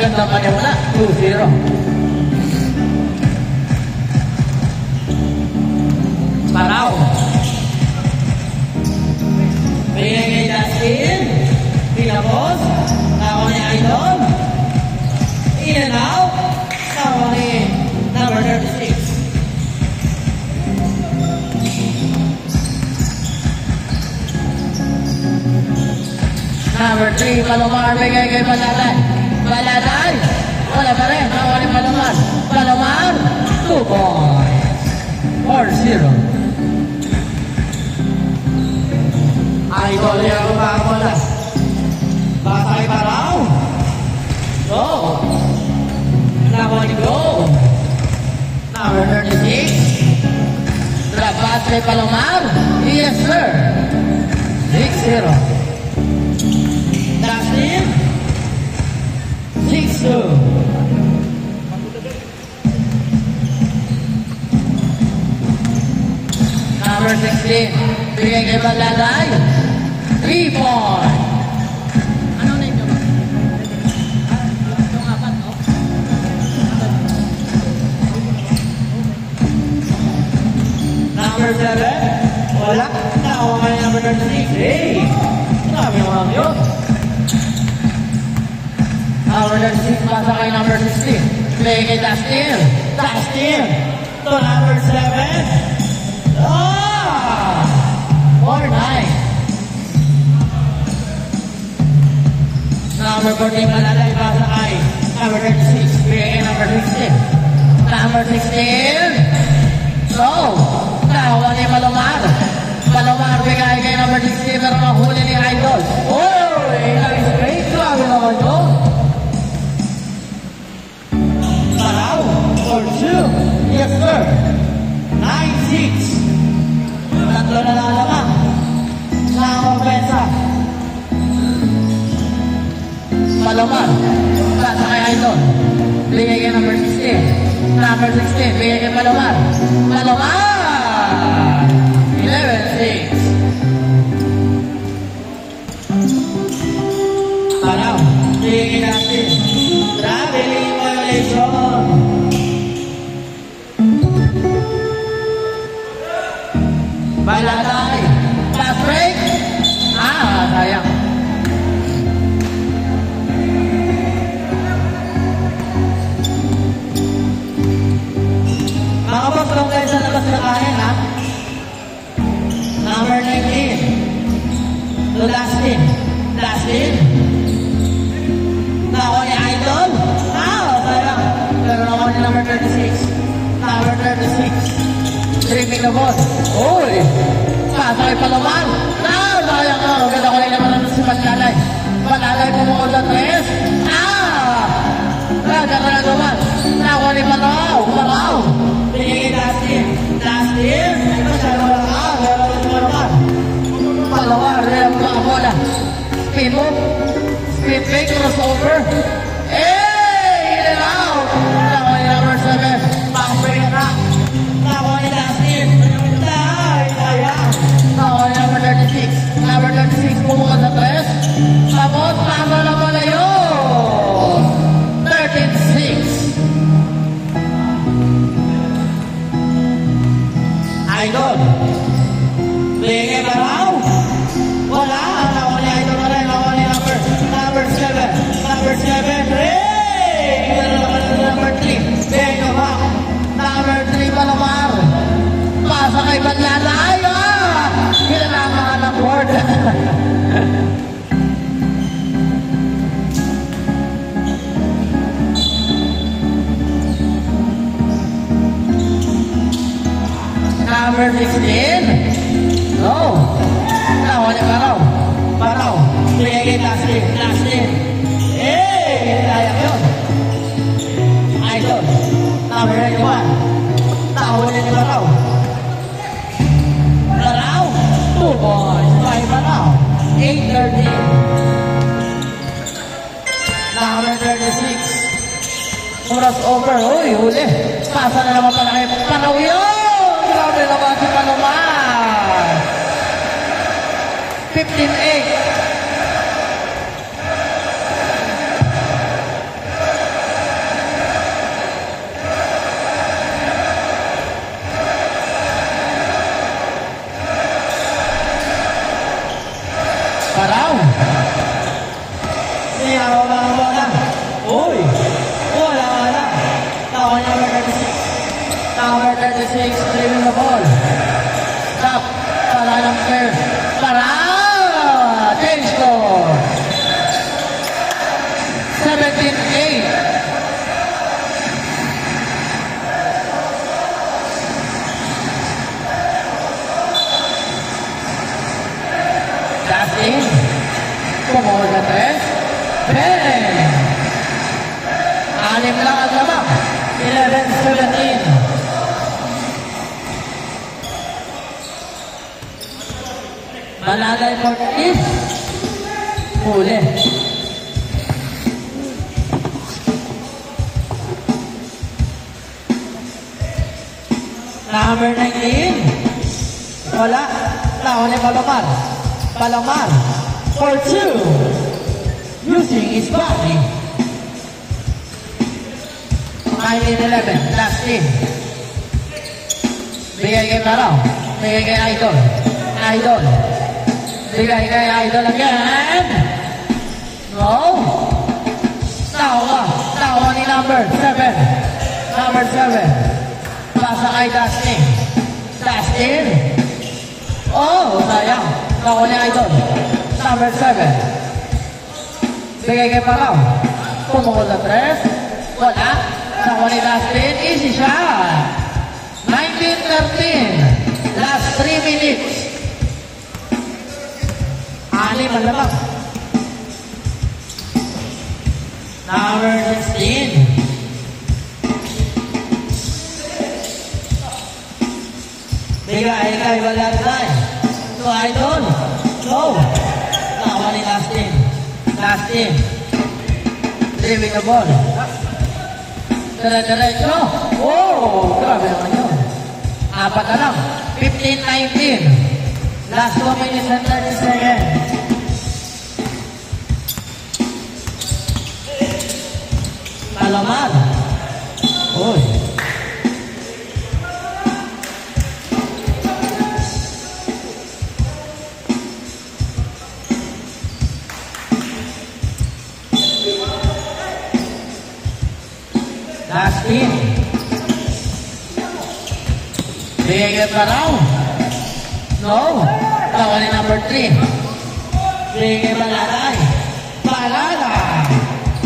magandang kanya muna. 2-0. Paraw. Bigay kay Justin. Pinapos. Tawa ni Idol. In and out. Tawa ni number 36. Number 3, Palomar, bigay kay Balatay. Balatay, wala pa rin. Tawa ni Palomar. Palomar, 2 points. 4-0. Idol niya ako makakola. Basa kay Paraw. Go. Tawa ni Go. Number 36. Drop pass kay Palomar. Yes, sir. 6-0. Justin, 6-2. Number 16, bigay kay Balatay, 3 points. Ano na ito? Yung apat, no? Number 7, wala. Nakuha ka yung number 36. Hey! Sabi naman yun. Number 36, pasa kay number 16. Play kay Justin. Justin to number 7. Ah! 4-9. Number 14, Balatay, pasa kay number 36. Play kay number 16. Number 16. So, tawa ni Palomar. Palomar, bigay kay number 16, pero mahuli ni Idol. Oh! Nice break. Grabe naman yun. Paraw, 4-2. Yes, sir. 9-6. Tatlo na lang naman. Sa offensa. Palomar, pasa kay Idol. Bigay kay number 16. Number 16, bigay kay Palomar. Palomar! 11-6. Paraw, bigay natin. Traveling violation. Balatay, pass break. Sayang. Mga boss, lang kayo sa labas na kain, ha? Number 19. To Justin. Justin. Nakuha ni Idol. Sayang. Pero nakuha ni number 36. Number 36. Tripping the ball. Uy! Pasa kay Palomar. Sayang na. Maganda ko lang naman si Balalay. Balalay pumukod sa 3. Ganda ka na naman. Nakuha ni Paraw. Paraw. Bigay Justin. Justin. Masyado lang Pero Palomar. Palomar. Rin ang bola. Spin move. Spin fake. Crossover. In and out. Nakuha ni number 7. Back break na. Nakuha ni Justin. Nakuha ni number 36. Number 36 pumukod sa 3. Tapos, tama na pala yun. 13-6. Idol. Bigay Paraw. Wala. Nakuha ni Idol na rin. Nakuha ni number 7. Number 7. Ray! Number 3. Bigay ka ba? Number 3 Palomar. Pasa kay Balatay. Kailangan ng board. Number 16. No. Nakuha ni Paraw. Paraw. Bigay kay Justin. Justin. Kaya yun. Idol. Number 91. Nakuha ni Paraw. Paraw. 2 points. 5 Paraw. 8-13. Number 36. Oras over. Uy, huli. Pasa na naman pala kay Paraw yun. Grabe naman si Palomar. 15-8. Paraw. Siya wala. Uy. Wala. Tower number 36. Tower 36, driving the ball. Stop. Para ng player. Paraw. Change score. 17-8. Justin, kumuha na 3. Ben! 6 lang ang labak. 11-17. Malalay for is huli. Number 19. Wala. Tao ni Palomar. Palomar for 2 using his body. 19-11, last team. Bigay kay Paraw. Bigay kay Idol. Idol. Bigay kay Idol again. No. Tawa ni number 7. Number 7. Pasa kay Dustin. Dustin. Oh, sayang. Tawa ni Idol. Number 7. Bigay kay Paraw. Pumukol na 3. Wala. Tawa ni Dustin. Easy shot. 19-13. Last 3 minutes. 6 ang labak. Number 16. Bigay kay Valentine. To Idol. No. Tawa ni Dustin. Dustin. Driving the ball. Dire-diretso. Oh, grabe naman yun. 4 na lang. 15-19. Last 2 minutes and 30 seconds. Palomar. Uy. Last team. Bigay kay Paraw. No. Tawa ni number 3. Bigay kay Balalay. Balalay.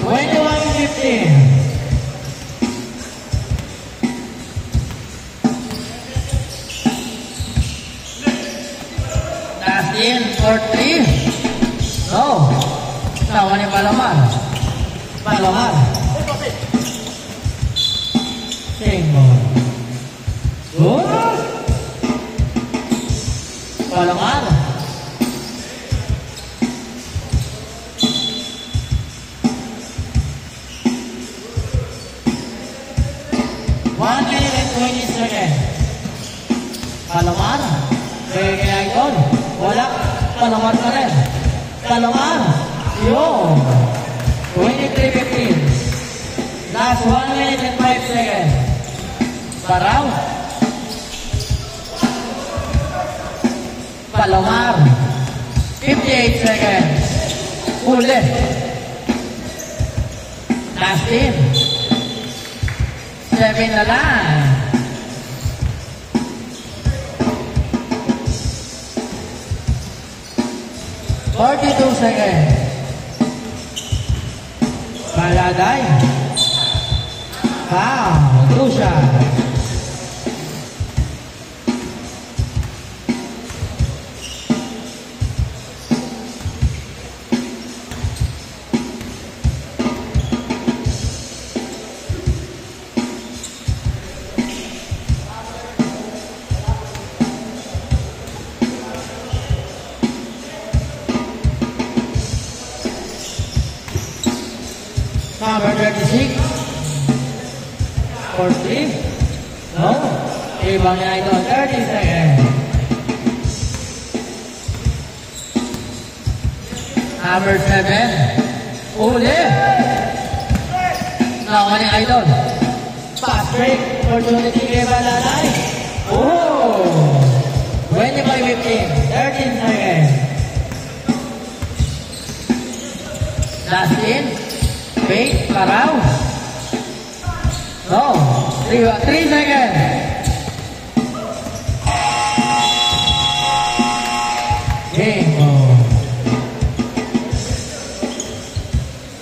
21-15. Last team for 3. No. Tawa ni Palomar. Palomar. Single. Good. Palomar. One minute and 20 seconds. Palomar. Kaya Idol. Wala. Palomar pa rin. Palomar. Yun. 23-15. Last 1 minute and 5 seconds. Paraw. Palomar. 58 seconds. Huli. Last team. 7 na lang. Forty-two seconds. Baladay. Lucia. Number 36. 43. No. Ibang niya ito. 30 seconds. Number 7. Uli. Nakuha ni Idol. Fast break. Opportunity kay Balalay. Oh. 25-15. 13 seconds. Dustin. Wait, Laraw. Go. 3 seconds.